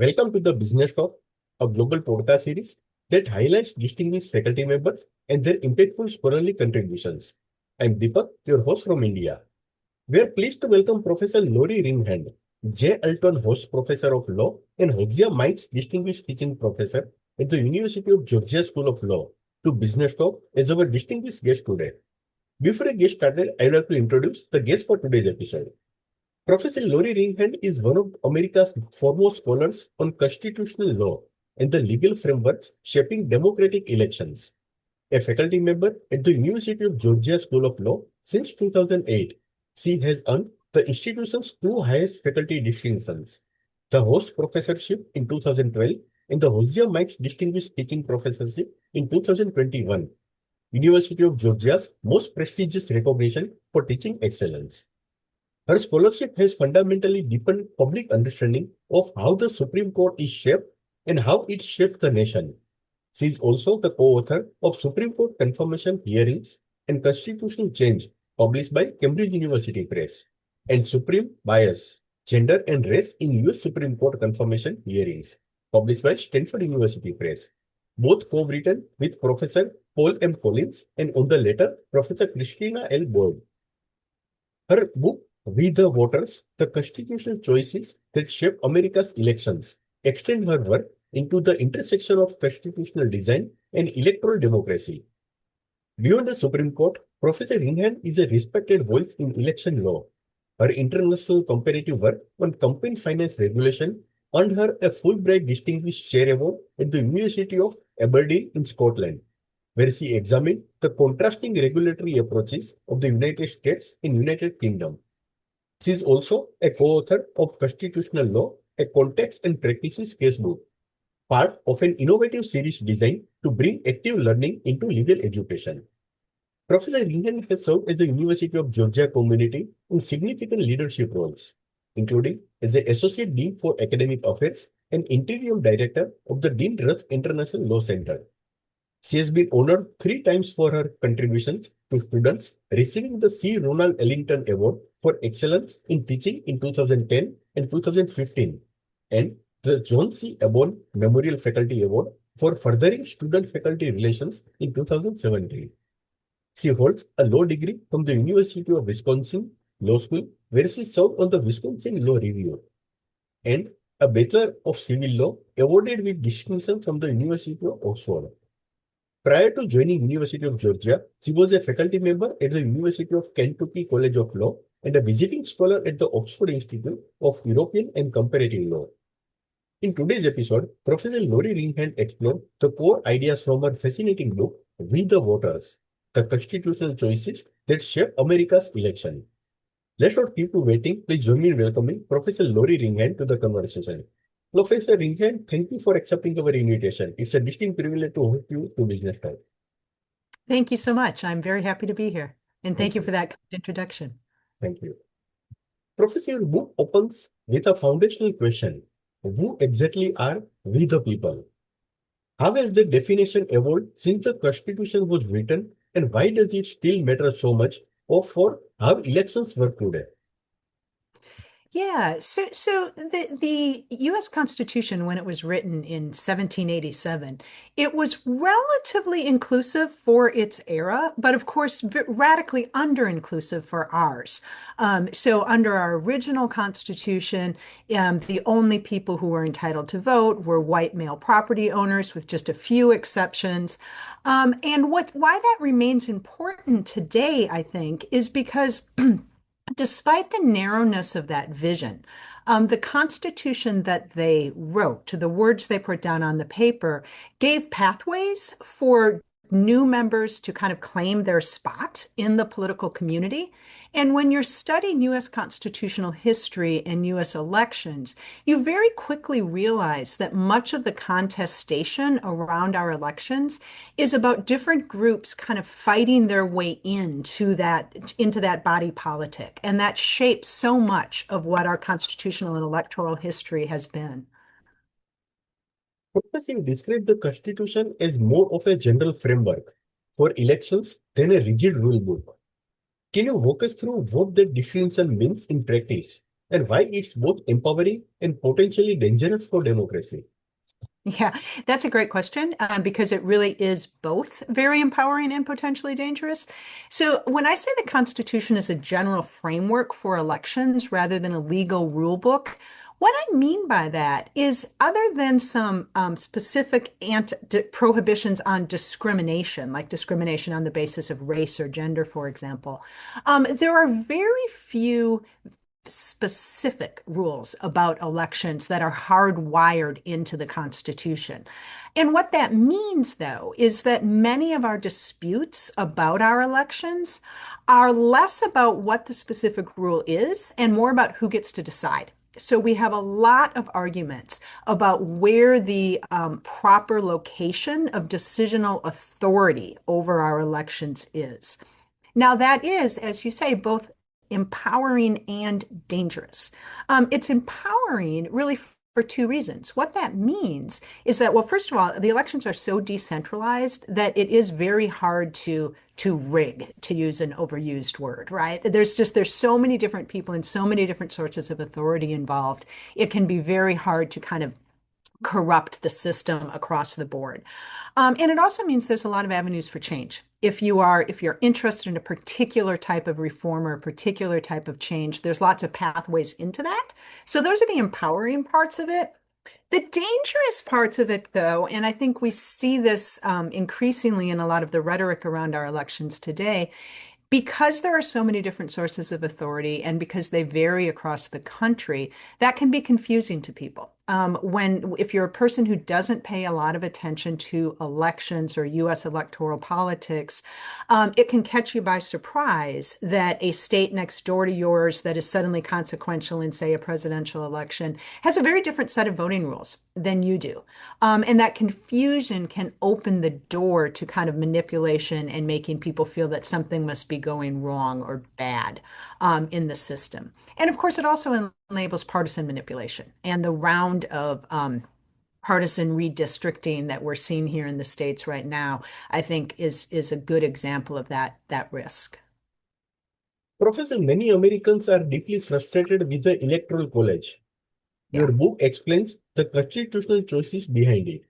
Welcome to the Business Talk, a global podcast series that highlights distinguished faculty members and their impactful scholarly contributions. I'm Deepak, your host from India. We are pleased to welcome Professor Lori Ringhand, J. Alton Hosch Professor of Law and Josiah Meigs Distinguished Teaching Professor at the University of Georgia School of Law, to Business Talk as our distinguished guest today. Before I get started, I would like to introduce the guest for today's episode. Professor Lori Ringhand is one of America's foremost scholars on constitutional law and the legal frameworks shaping democratic elections. A faculty member at the University of Georgia School of Law since 2008, she has earned the institution's two highest faculty distinctions, the Hosch Professorship in 2012 and the Josiah Meigs Distinguished Teaching Professorship in 2021, University of Georgia's most prestigious recognition for teaching excellence. Her scholarship has fundamentally deepened public understanding of how the Supreme Court is shaped and how it shaped the nation. She is also the co-author of Supreme Court Confirmation Hearings and Constitutional Change, published by Cambridge University Press, and Supreme Bias, Gender and Race in U.S. Supreme Court Confirmation Hearings, published by Stanford University Press, both co-written with Professor Paul M. Collins and on the latter, Professor Christina L. Boyd. Her book, We the Voters, The Constitutional Choices That Shape America's Elections, extend her work into the intersection of constitutional design and electoral democracy. Beyond the Supreme Court, Professor Ringhand is a respected voice in election law. Her international comparative work on campaign finance regulation earned her a Fulbright Distinguished Chair Award at the University of Aberdeen in Scotland, where she examined the contrasting regulatory approaches of the United States and United Kingdom. She is also a co-author of Constitutional Law, a Context and Practices Casebook, part of an innovative series designed to bring active learning into legal education. Professor Ringhand has served at the University of Georgia community in significant leadership roles, including as the Associate Dean for Academic Affairs and Interim Director of the Dean Rusk International Law Center. She has been honored 3 times for her contributions to students, receiving the C. Ronald Ellington Award for Excellence in Teaching in 2010 and 2015, and the John C. Abbon Memorial Faculty Award for Furthering Student-Faculty Relations in 2017. She holds a law degree from the University of Wisconsin Law School, where she served on the Wisconsin Law Review, and a Bachelor of Civil Law awarded with distinction from the University of Oxford. Prior to joining University of Georgia, she was a faculty member at the University of Kentucky College of Law and a visiting scholar at the Oxford Institute of European and Comparative Law. In today's episode, Professor Lori Ringhand explored the core ideas from her fascinating book, We the Voters, The Constitutional Choices That Shape America's Election. Let's not keep you waiting. Please join me in welcoming Professor Lori Ringhand to the conversation. Professor Ringhand, thank you for accepting our invitation. It's a distinct privilege to host you to Business Talk. Thank you so much. I'm very happy to be here. And thank you for that introduction. Thank you. Professor, your book opens with a foundational question. Who exactly are we the people? How has the definition evolved since the Constitution was written, and why does it still matter so much for how elections work today? Yeah, so the U.S. Constitution, when it was written in 1787, it was relatively inclusive for its era, but of course radically under-inclusive for ours. So under our original Constitution, the only people who were entitled to vote were white male property owners, with just a few exceptions. And why that remains important today, I think, is because despite the narrowness of that vision, the Constitution that they wrote, the words they put down on the paper, gave pathways for new members to kind of claim their spot in the political community. And when you're studying U.S. constitutional history and U.S. elections, you very quickly realize that much of the contestation around our elections is about different groups kind of fighting their way into that body politic. And that shapes so much of what our constitutional and electoral history has been. Professor, you describe the Constitution as more of a general framework for elections than a rigid rule book. Can you walk us through what that distinction means in practice? and why it's both empowering and potentially dangerous for democracy? Yeah, that's a great question because it really is both very empowering and potentially dangerous. So, when I say the Constitution is a general framework for elections rather than a legal rule book, what I mean by that is, other than some specific prohibitions on discrimination, like discrimination on the basis of race or gender, for example, there are very few specific rules about elections that are hardwired into the Constitution. And what that means, though, is that many of our disputes about our elections are less about what the specific rule is and more about who gets to decide. So we have a lot of arguments about where the proper location of decisional authority over our elections is. Now, that is, as you say, both empowering and dangerous. It's empowering really for two reasons. What that means is that, well, first of all, the elections are so decentralized that it is very hard to rig, to use an overused word, right? There's so many different people and so many different sources of authority involved. It can be very hard to kind of corrupt the system across the board. And it also means there's a lot of avenues for change. If you're interested in a particular type of reform or a particular type of change, there's lots of pathways into that. So those are the empowering parts of it. The dangerous parts of it, though, and I think we see this increasingly in a lot of the rhetoric around our elections today, because there are so many different sources of authority and because they vary across the country, that can be confusing to people. If you're a person who doesn't pay a lot of attention to elections or U.S. electoral politics, it can catch you by surprise that a state next door to yours that is suddenly consequential in, say, a presidential election has a very different set of voting rules than you do. And that confusion can open the door to kind of manipulation and making people feel that something must be going wrong or bad in the system. And of course, it also enables partisan manipulation and the round of partisan redistricting that we're seeing here in the States right now, I think is a good example of that risk. Professor, many Americans are deeply frustrated with the Electoral College. Yeah. Your book explains the constitutional choices behind it.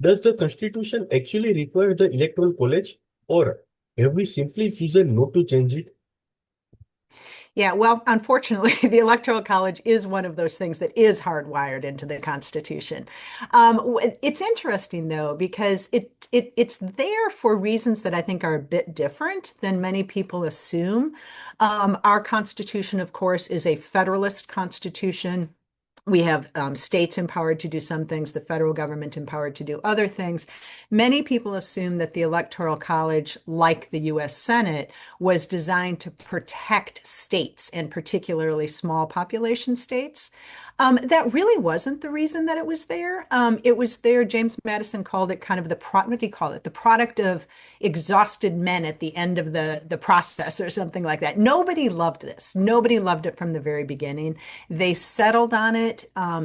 Does the Constitution actually require the Electoral College, or have we simply chosen not to change it? Yeah, well, unfortunately, the Electoral College is one of those things that is hardwired into the Constitution. It's interesting, though, because it's there for reasons that I think are a bit different than many people assume. Our Constitution, of course, is a Federalist Constitution. We have states empowered to do some things, the federal government empowered to do other things. Many people assume that the Electoral College, like the US Senate, was designed to protect states and particularly small population states. That really wasn't the reason that it was there. It was there, James Madison called it kind of what did he call it? The product of exhausted men at the end of the process or something like that. Nobody loved this. Nobody loved it from the very beginning. They settled on it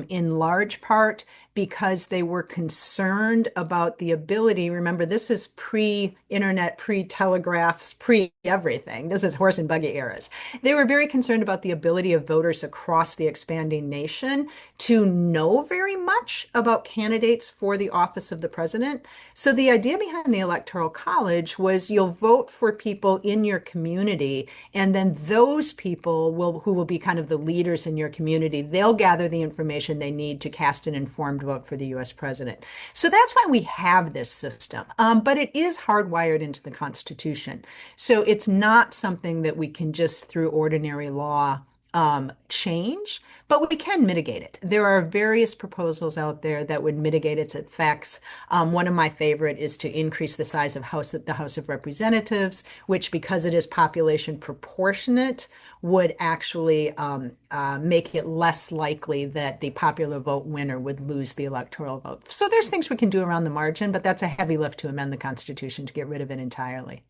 in large part because they were concerned about the ability. Remember, this is pre-internet, pre-telegraphs, pre-everything. This is horse and buggy eras. They were very concerned about the ability of voters across the expanding nation to know very much about candidates for the office of the president. So the idea behind the Electoral College was you'll vote for people in your community, and then those people who will be kind of the leaders in your community, they'll gather the information they need to cast an informed vote for the US president. So that's why we have this system. But it is hardwired into the Constitution. So it's not something that we can just through ordinary law change, but we can mitigate it. There are various proposals out there that would mitigate its effects. One of my favorite is to increase the size of the House of Representatives, which, because it is population proportionate, would actually make it less likely that the popular vote winner would lose the electoral vote. So there's things we can do around the margin, but that's a heavy lift to amend the Constitution to get rid of it entirely.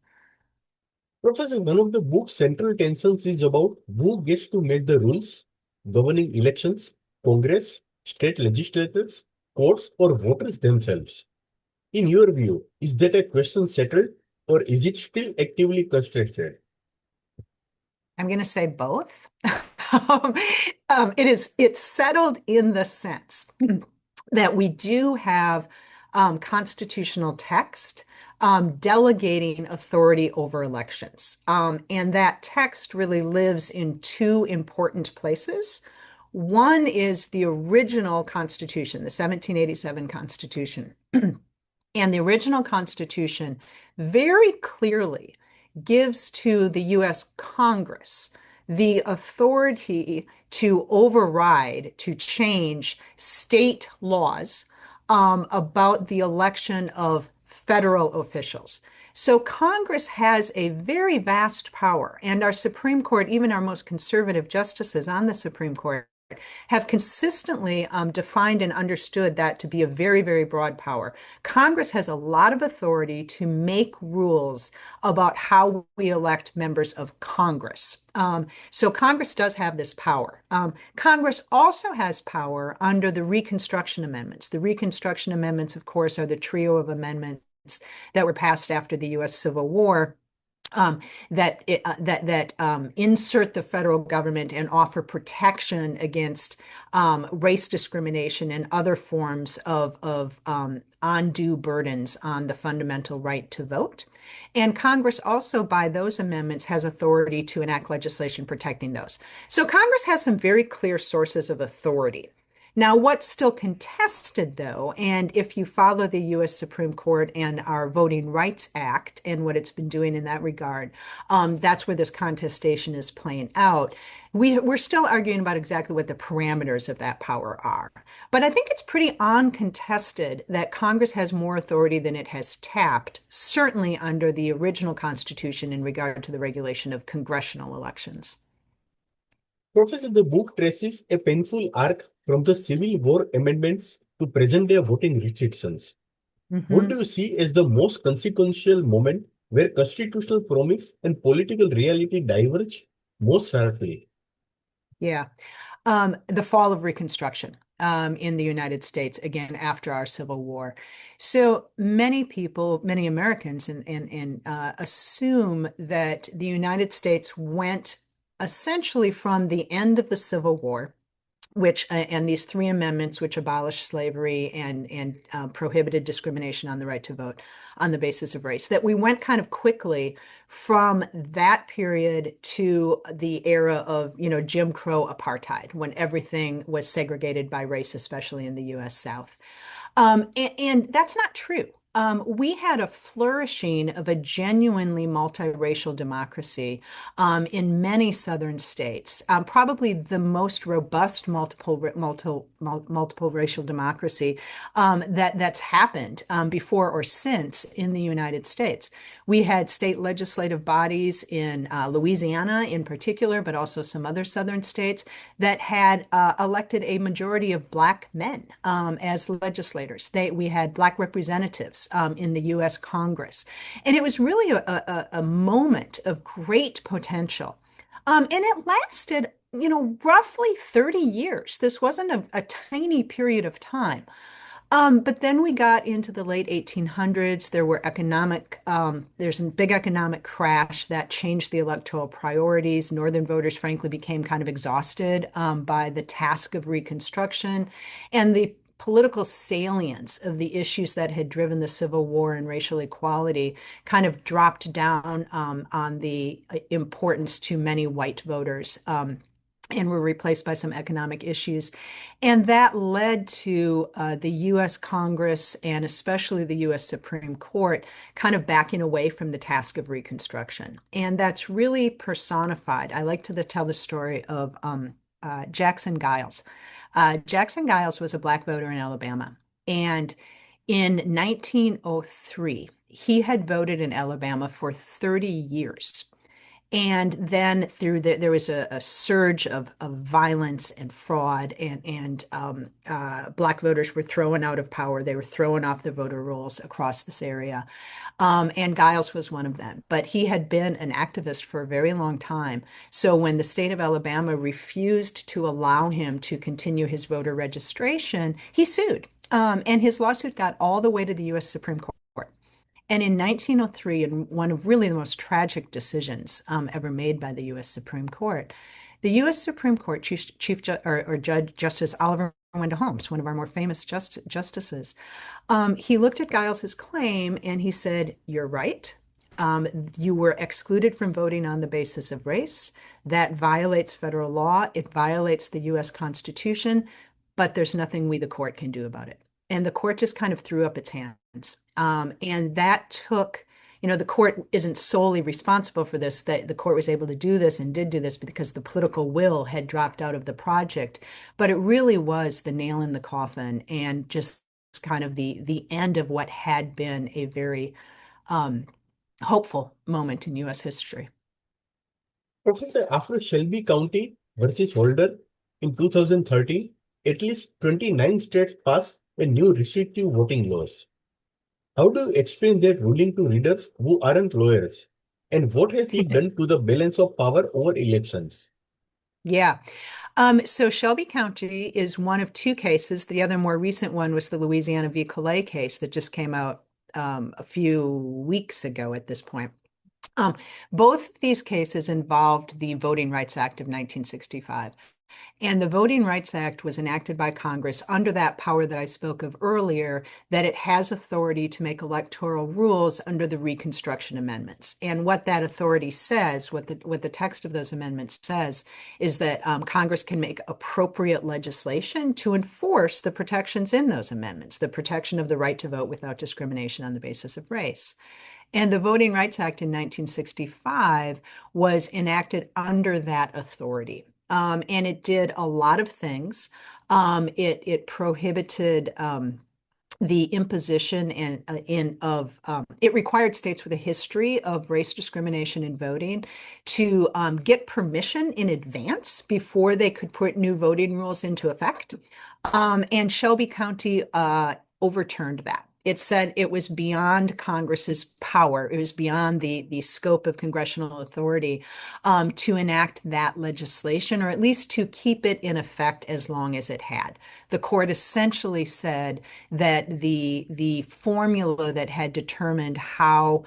Professor, one of the book's central tensions is about who gets to make the rules governing elections, Congress, state legislatures, courts, or voters themselves. In your view, is that a question settled, or is it still actively contested? I'm going to say both. Um, it's settled in the sense that we do have constitutional text delegating authority over elections. And that text really lives in two important places. One is the original Constitution, the 1787 Constitution. And the original Constitution very clearly gives to the US Congress the authority to override, to change state laws about the election of federal officials. So Congress has a very vast power, and our Supreme Court, even our most conservative justices on the Supreme Court, have consistently defined and understood that to be a very, very broad power. Congress has a lot of authority to make rules about how we elect members of Congress. So Congress does have this power. Congress also has power under the Reconstruction Amendments. The Reconstruction Amendments, of course, are the trio of amendments that were passed after the U.S. Civil War that insert the federal government and offer protection against race discrimination and other forms of undue burdens on the fundamental right to vote. And Congress also, by those amendments, has authority to enact legislation protecting those. So Congress has some very clear sources of authority. Now, what's still contested, though, and if you follow the U.S. Supreme Court and our Voting Rights Act and what it's been doing in that regard, that's where this contestation is playing out. We're still arguing about exactly what the parameters of that power are. But I think it's pretty uncontested that Congress has more authority than it has tapped, certainly under the original Constitution in regard to the regulation of congressional elections. Professor, the book traces a painful arc from the Civil War amendments to present-day voting restrictions. What Mm-hmm. do you see as the most consequential moment where constitutional promise and political reality diverge most sharply? Yeah. The fall of Reconstruction in the United States, again, after our Civil War. So many people, many Americans, assume that the United States went essentially from the end of the Civil War, which and these three amendments, which abolished slavery and prohibited discrimination on the right to vote on the basis of race, that we went kind of quickly from that period to the era of, Jim Crow apartheid, when everything was segregated by race, especially in the U.S. South. And that's not true. We had a flourishing of a genuinely multiracial democracy in many southern states. Probably the most robust multiple racial democracy that's happened before or since in the United States. We had state legislative bodies in Louisiana in particular, but also some other southern states that had elected a majority of Black men as legislators. We had Black representatives in the U.S. Congress. And it was really a moment of great potential. And it lasted, roughly 30 years. This wasn't a tiny period of time. But then we got into the late 1800s. There's a big economic crash that changed the electoral priorities. Northern voters, frankly, became kind of exhausted by the task of Reconstruction and the political salience of the issues that had driven the Civil War and racial equality kind of dropped down on the importance to many white voters. And were replaced by some economic issues. And that led to the US Congress and especially the US Supreme Court kind of backing away from the task of Reconstruction. And that's really personified. I like to tell the story of Jackson Giles. Jackson Giles was a Black voter in Alabama. And in 1903, he had voted in Alabama for 30 years. And then there was a surge of violence and fraud, and Black voters were thrown out of power. They were thrown off the voter rolls across this area. And Giles was one of them. But he had been an activist for a very long time. So when the state of Alabama refused to allow him to continue his voter registration, he sued. And his lawsuit got all the way to the U.S. Supreme Court. And in 1903, in one of really the most tragic decisions ever made by the U.S. Supreme Court, The U.S. Supreme Court or Judge Justice Oliver Wendell Holmes, one of our more famous justices, he looked at Giles's claim and he said, "You're right. You were excluded from voting on the basis of race. That violates federal law. It violates the U.S. Constitution, but there's nothing we, the court, can do about it." And the court just kind of threw up its hands. And that took, the court isn't solely responsible for this. The court was able to do this and did do this because the political will had dropped out of the project. But it really was the nail in the coffin and just kind of the end of what had been a very hopeful moment in U.S. history. Professor, after Shelby County versus Holder in 2013, at least 29 states passed a new restrictive voting laws. How do you explain that ruling to readers who aren't lawyers? And what has it done to the balance of power over elections? Yeah. So Shelby County is one of two cases. The other more recent one was the Louisiana v. Calais case that just came out a few weeks ago at this point. Both of these cases involved the Voting Rights Act of 1965. And the Voting Rights Act was enacted by Congress under that power that I spoke of earlier, that it has authority to make electoral rules under the Reconstruction Amendments. And what that authority says, what the text of those amendments says, is that Congress can make appropriate legislation to enforce the protections in those amendments, the protection of the right to vote without discrimination on the basis of race. And the Voting Rights Act in 1965 was enacted under that authority. And it did a lot of things. It prohibited the imposition it required states with a history of race discrimination in voting to get permission in advance before they could put new voting rules into effect. And Shelby County overturned that. It said it was beyond Congress's power. It was beyond the scope of congressional authority to enact that legislation, or at least to keep it in effect as long as it had. The court essentially said that the formula that had determined how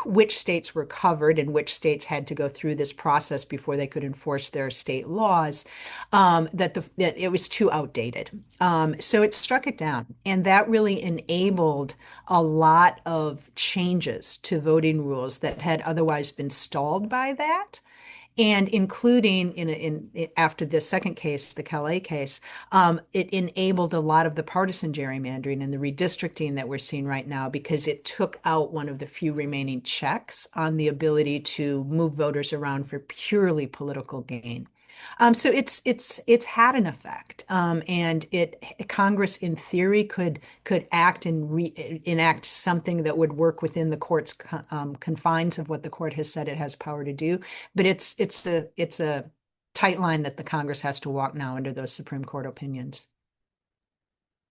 which states were covered and which states had to go through this process before they could enforce their state laws, that it was too outdated. So it struck it down. And that really enabled a lot of changes to voting rules that had otherwise been stalled by that. And including after the second case, the Calais case, it enabled a lot of the partisan gerrymandering and the redistricting that we're seeing right now because it took out one of the few remaining checks on the ability to move voters around for purely political gain. So it's had an effect, and Congress in theory could act and enact something that would work within the court's confines of what the court has said it has power to do. But it's a tight line that the Congress has to walk now under those Supreme Court opinions.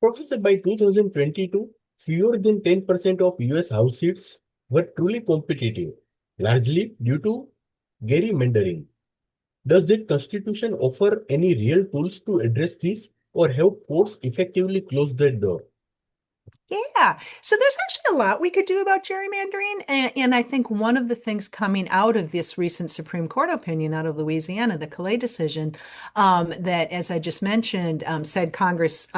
Professor, by 2022, fewer than 10% of US House seats were truly competitive, largely due to gerrymandering. Does the Constitution offer any real tools to address this, or have courts effectively closed that door? Yeah, so there's actually a lot we could do about gerrymandering. And I think one of the things coming out of this recent Supreme Court opinion out of Louisiana, the Calais decision, that, as I just mentioned, said Congress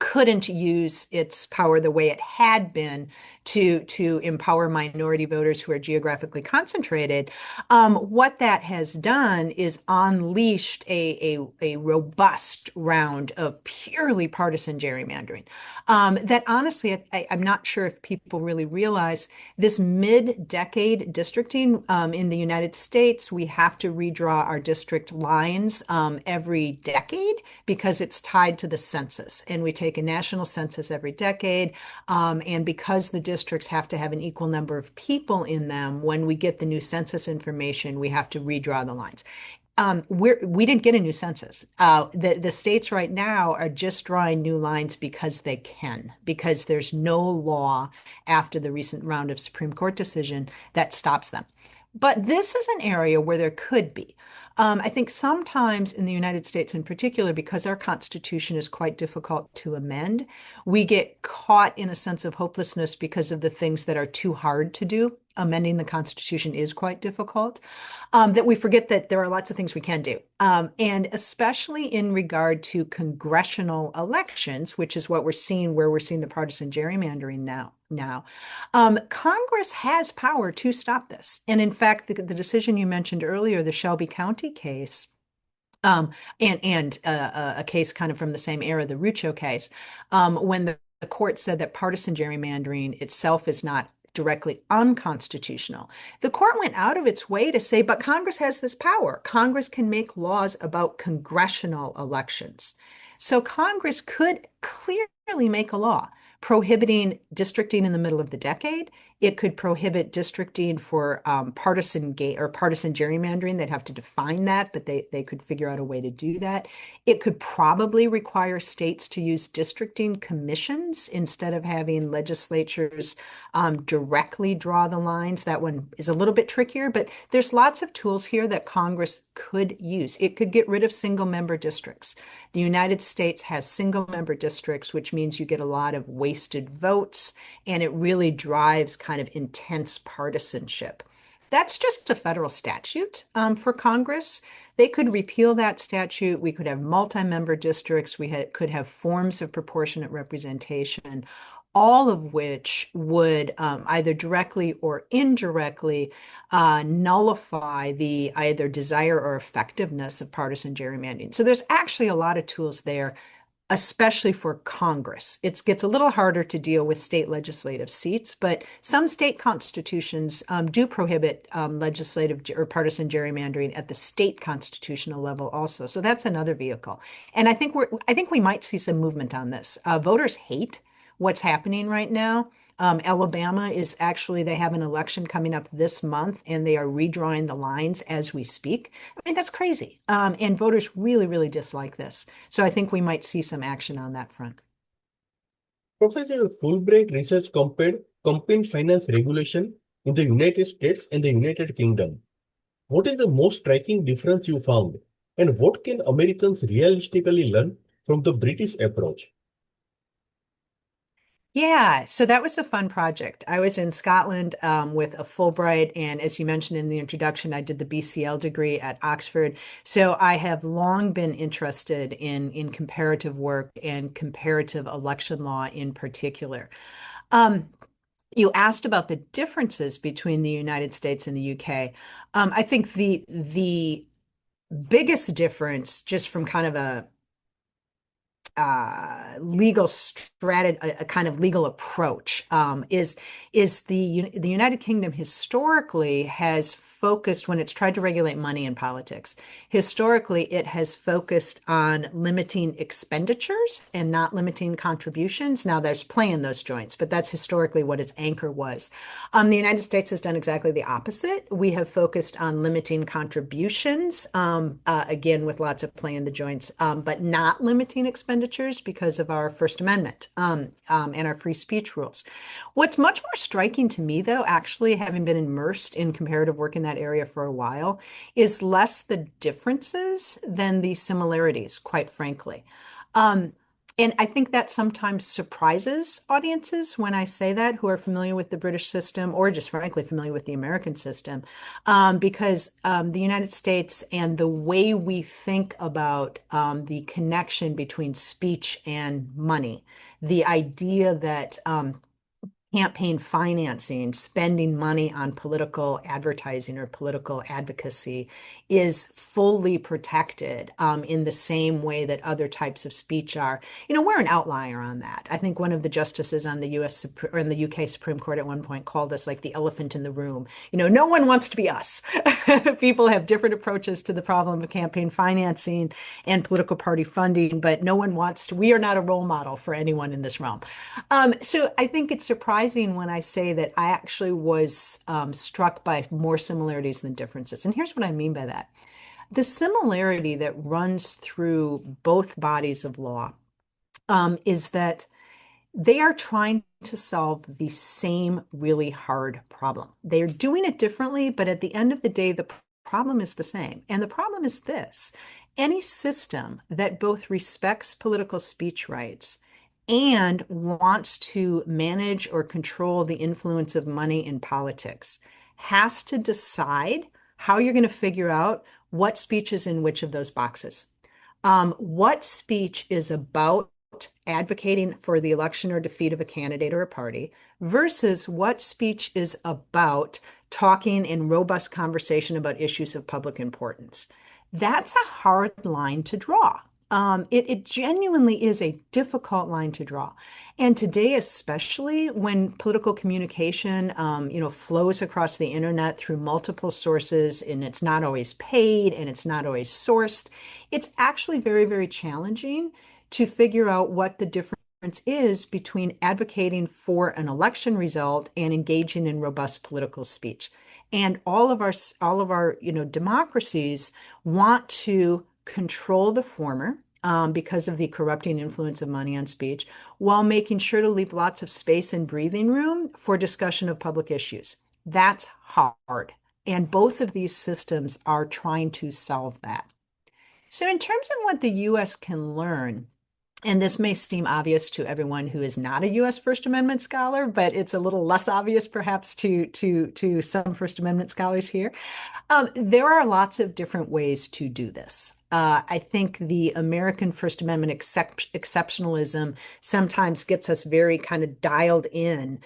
couldn't use its power the way it had been to empower minority voters who are geographically concentrated. What that has done is unleashed a robust round of purely partisan gerrymandering. That honestly, I'm not sure if people really realize this mid-decade districting in the United States, we have to redraw our district lines every decade because it's tied to the census. And we take a national census every decade. And because the districts have to have an equal number of people in them, when we get the new census information, we have to redraw the lines. We didn't get a new census. The states right now are just drawing new lines because they can, because there's no law after the recent round of Supreme Court decision that stops them. But this is an area where there could be. I think sometimes in the United States in particular, because our Constitution is quite difficult to amend, we get caught in a sense of hopelessness because of the things that are too hard to do. amending the Constitution is quite difficult, that we forget that there are lots of things we can do. And especially in regard to congressional elections, which is what we're seeing, where we're seeing the partisan gerrymandering now. Congress has power to stop this. And in fact, the decision you mentioned earlier, the Shelby County case, and a case kind of from the same era, the Rucho case, when the court said that partisan gerrymandering itself is not directly unconstitutional. The court went out of its way to say, but Congress has this power. Congress can make laws about congressional elections. So Congress could clearly make a law prohibiting districting in the middle of the decade. It could prohibit districting for partisan gerrymandering. They'd have to define that, but they could figure out a way to do that. It could probably require states to use districting commissions instead of having legislatures directly draw the lines. That one is a little bit trickier, but there's lots of tools here that Congress could use. It could get rid of single-member districts. The United States has single-member districts, which means you get a lot of wasted votes, and it really drives kind of intense partisanship. That's just a federal statute for Congress. They could repeal that statute. We could have multi-member districts. We could have forms of proportionate representation, all of which would either directly or indirectly nullify the either desire or effectiveness of partisan gerrymandering. So there's actually a lot of tools there, especially for Congress. It gets a little harder to deal with state legislative seats, but some state constitutions do prohibit legislative or partisan gerrymandering at the state constitutional level also. So that's another vehicle. And I think we might see some movement on this. Voters hate what's happening right now. Alabama they have an election coming up this month, and they are redrawing the lines as we speak. I mean, that's crazy. And voters really, really dislike this. So I think we might see some action on that front. Professor, Fulbright research compared campaign finance regulation in the United States and the United Kingdom. What is the most striking difference you found, and what can Americans realistically learn from the British approach? Yeah, so that was a fun project. I was in Scotland with a Fulbright, and as you mentioned in the introduction, I did the BCL degree at Oxford. So I have long been interested in comparative work and comparative election law in particular. You asked about the differences between the United States and the UK. I think the biggest difference, just from kind of a legal strategy, a kind of legal approach, is the United Kingdom historically has focused, when it's tried to regulate money in politics, historically it has focused on limiting expenditures and not limiting contributions. Now there's play in those joints, but that's historically what its anchor was. The United States has done exactly the opposite. We have focused on limiting contributions, again with lots of play in the joints, but not limiting expenditures because of our First Amendment and our free speech rules. What's much more striking to me, though, actually having been immersed in comparative work in that area for a while, is less the differences than the similarities, quite frankly. And I think that sometimes surprises audiences when I say that, who are familiar with the British system or just frankly familiar with the American system, because the United States and the way we think about the connection between speech and money, the idea that campaign financing, spending money on political advertising or political advocacy is fully protected in the same way that other types of speech are. We're an outlier on that. I think one of the justices on the US or in the UK Supreme Court at one point called us like the elephant in the room. No one wants to be us. People have different approaches to the problem of campaign financing and political party funding, but we are not a role model for anyone in this realm. So I think it's surprising when I say that I actually was struck by more similarities than differences. And here's what I mean by that. The similarity that runs through both bodies of law is that they are trying to solve the same really hard problem. They are doing it differently, but at the end of the day, the problem is the same. And the problem is this: any system that both respects political speech rights and wants to manage or control the influence of money in politics has to decide how you're going to figure out what speech is in which of those boxes. What speech is about advocating for the election or defeat of a candidate or a party versus what speech is about talking in robust conversation about issues of public importance. That's a hard line to draw. It genuinely is a difficult line to draw. And today, especially when political communication, flows across the internet through multiple sources, and it's not always paid and it's not always sourced, it's actually very, very challenging to figure out what the difference is between advocating for an election result and engaging in robust political speech. And all of our democracies want to control the former because of the corrupting influence of money on speech, while making sure to leave lots of space and breathing room for discussion of public issues. That's hard. And both of these systems are trying to solve that. So in terms of what the US can learn, and this may seem obvious to everyone who is not a U.S. First Amendment scholar, but it's a little less obvious perhaps to some First Amendment scholars here. There are lots of different ways to do this. I think the American First Amendment exceptionalism sometimes gets us very kind of dialed in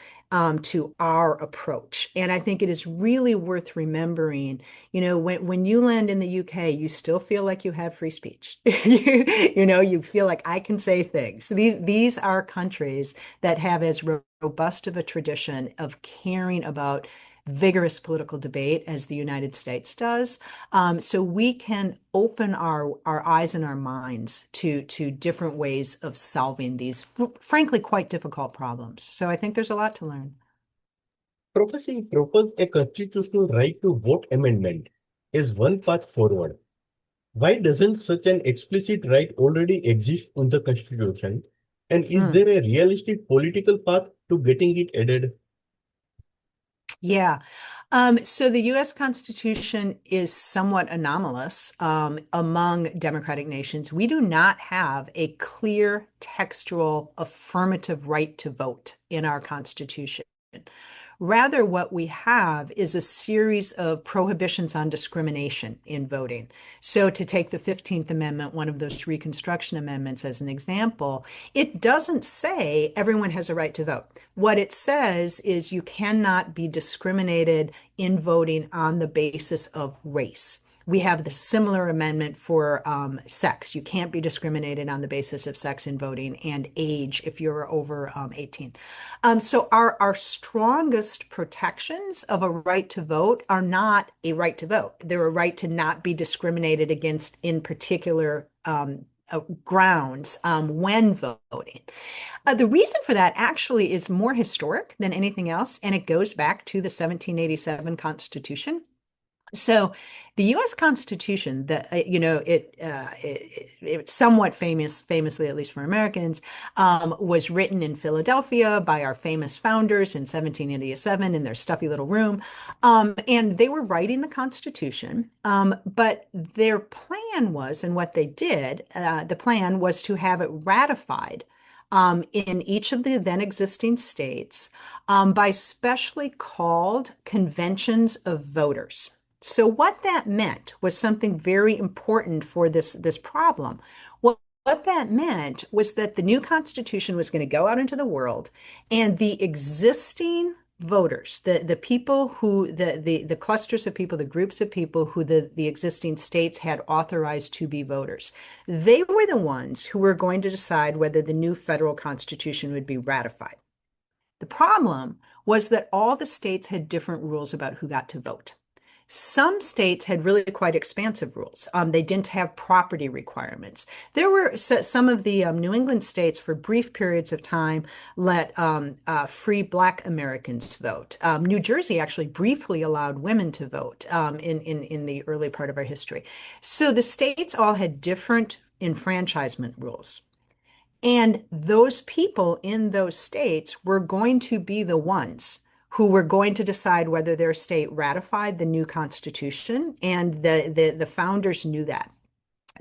to our approach. And I think it is really worth remembering, when you land in the UK, you still feel like you have free speech. You feel like I can say things. These are countries that have as robust of a tradition of caring about vigorous political debate as the United States does. So we can open our eyes and our minds to different ways of solving these, frankly, quite difficult problems. So I think there's a lot to learn. Prophecy proposes a constitutional right to vote amendment is one path forward. Why doesn't such an explicit right already exist in the Constitution? And is there a realistic political path to getting it added? Yeah. So the US Constitution is somewhat anomalous among democratic nations. We do not have a clear textual affirmative right to vote in our Constitution. Rather, what we have is a series of prohibitions on discrimination in voting. So to take the 15th Amendment, one of those Reconstruction amendments as an example, it doesn't say everyone has a right to vote. What it says is you cannot be discriminated in voting on the basis of race. We have the similar amendment for sex. You can't be discriminated on the basis of sex in voting, and age if you're over 18. So our strongest protections of a right to vote are not a right to vote. They're a right to not be discriminated against in particular grounds when voting. The reason for that actually is more historic than anything else, and it goes back to the 1787 Constitution. So the U.S. Constitution, it's somewhat famously, at least for Americans, was written in Philadelphia by our famous founders in 1787 in their stuffy little room. And they were writing the Constitution. But their plan was, and what they did, the plan was to have it ratified in each of the then existing states by specially called conventions of voters. So what that meant was something very important for this problem. What that meant was that the new Constitution was going to go out into the world, and the existing voters, the people who, the clusters of people, the groups of people who the existing states had authorized to be voters, they were the ones who were going to decide whether the new federal Constitution would be ratified. The problem was that all the states had different rules about who got to vote. Some states had really quite expansive rules. They didn't have property requirements. There were some of the New England states for brief periods of time let free Black Americans vote. New Jersey actually briefly allowed women to vote in the early part of our history. So the states all had different enfranchisement rules. And those people in those states were going to be the ones who were going to decide whether their state ratified the new Constitution, and the founders knew that.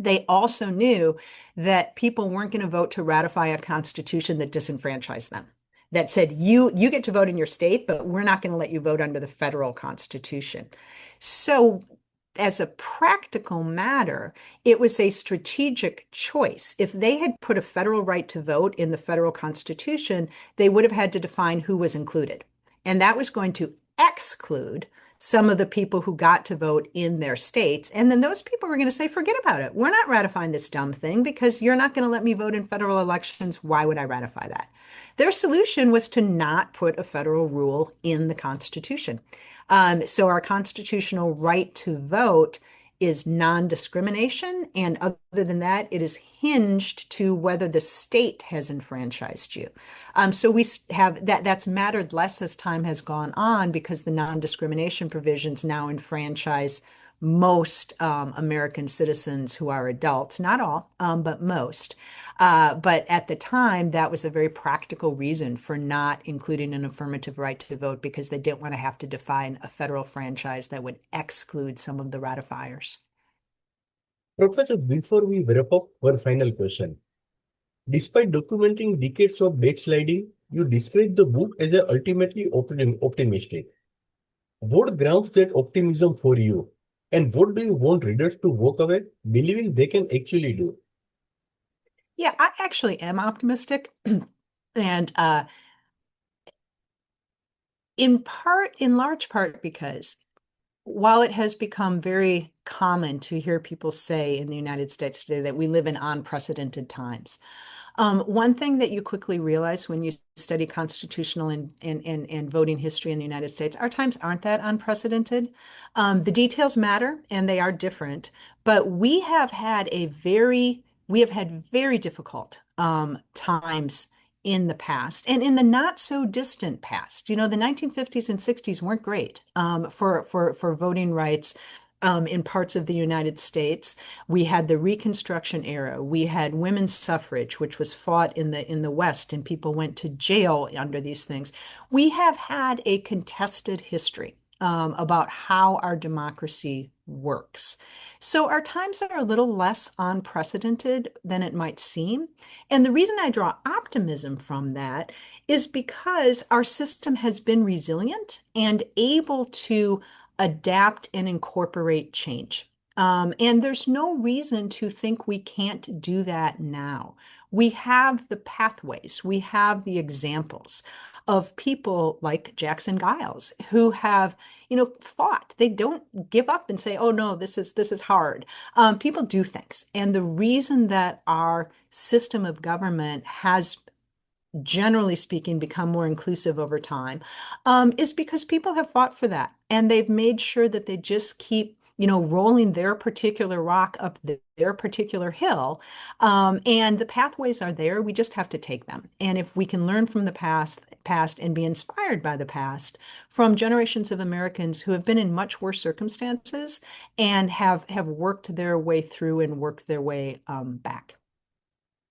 They also knew that people weren't going to vote to ratify a constitution that disenfranchised them, that said, you get to vote in your state, but we're not going to let you vote under the federal constitution. So, as a practical matter, it was a strategic choice. If they had put a federal right to vote in the federal constitution, they would have had to define who was included. And that was going to exclude some of the people who got to vote in their states. And then those people were going to say, forget about it. We're not ratifying this dumb thing because you're not going to let me vote in federal elections. Why would I ratify that? Their solution was to not put a federal rule in the Constitution. So our constitutional right to vote is non-discrimination. And other than that, it is hinged to whether the state has enfranchised you. So we have that's mattered less as time has gone on because the non-discrimination provisions now enfranchise most American citizens who are adults, not all, but most. But at the time, that was a very practical reason for not including an affirmative right to vote because they didn't want to have to define a federal franchise that would exclude some of the ratifiers. Professor, before we wrap up, one final question. Despite documenting decades of backsliding, you describe the book as a ultimately optimistic. What grounds that optimism for you? And what do you want readers to walk away believing they can actually do? Yeah, I actually am optimistic. And in large part, because while it has become very common to hear people say in the United States today that we live in unprecedented times, one thing that you quickly realize when you study constitutional and voting history in the United States, our times aren't that unprecedented. The details matter and they are different, but we have had very difficult times in the past and in the not so distant past. You know, the 1950s and 60s weren't great for voting rights in parts of the United States. We had the Reconstruction era. We had women's suffrage, which was fought in the West, and people went to jail under these things. We have had a contested history about how our democracy works. So our times are a little less unprecedented than it might seem. And the reason I draw optimism from that is because our system has been resilient and able to adapt and incorporate change. And there's no reason to think we can't do that now. We have the pathways, we have the examples of people like Jackson Giles who have, fought. They don't give up and say, "Oh no, this is hard." People do things, and the reason that our system of government has generally speaking, become more inclusive over time, is because people have fought for that. And they've made sure that they just keep, rolling their particular rock up their particular hill. And the pathways are there. We just have to take them. And if we can learn from the past and be inspired by the past from generations of Americans who have been in much worse circumstances and have worked their way through and worked their way back.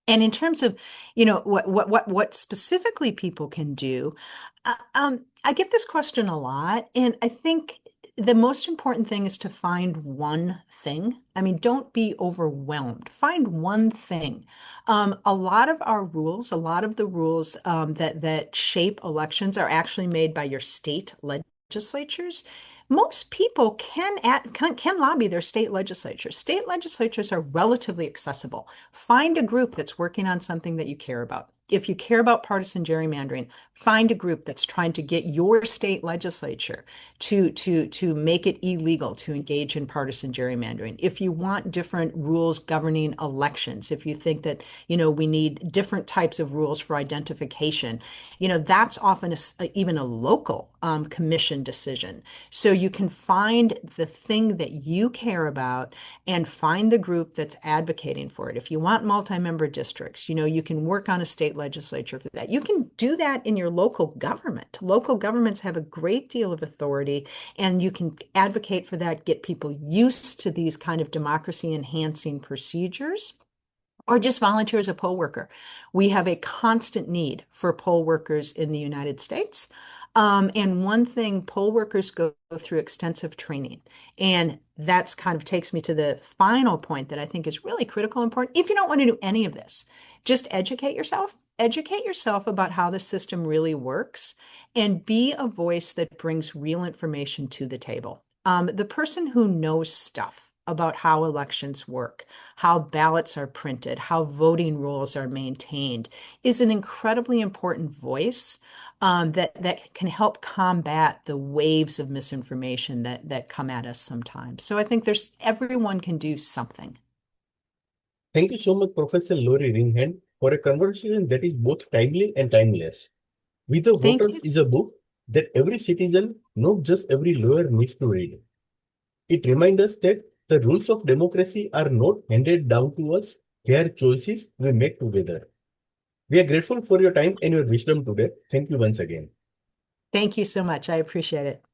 And in terms of, what specifically people can do, I get this question a lot, and I think the most important thing is to find one thing. I mean, don't be overwhelmed. Find one thing. A lot of the rules that shape elections are actually made by your state legislatures. Most people can lobby their state legislatures. State legislatures are relatively accessible. Find a group that's working on something that you care about. If you care about partisan gerrymandering, find a group that's trying to get your state legislature to make it illegal to engage in partisan gerrymandering. If you want different rules governing elections, if you think that, we need different types of rules for identification, that's often even a local commission decision. So you can find the thing that you care about and find the group that's advocating for it. If you want multi-member districts, you can work on a state legislature for that. You can do that in your local government. Local governments have a great deal of authority, and you can advocate for that, get people used to these kind of democracy enhancing procedures. Or just volunteer as a poll worker. We have a constant need for poll workers in the United States. And one thing, poll workers go through extensive training. And that's kind of takes me to the final point that I think is really critical and important. If you don't want to do any of this, just educate yourself. Educate yourself about how the system really works and be a voice that brings real information to the table. The person who knows stuff about how elections work, how ballots are printed, how voting rules are maintained, is an incredibly important voice that can help combat the waves of misinformation that come at us sometimes. So I think everyone can do something. Thank you so much, Professor Lori Ringhand, for a conversation that is both timely and timeless. With the Thank Voters you. is a book that every citizen, not just every lawyer, needs to read. It reminds us that the rules of democracy are not handed down to us, they are choices we make together. We are grateful for your time and your wisdom today. Thank you once again. Thank you so much. I appreciate it.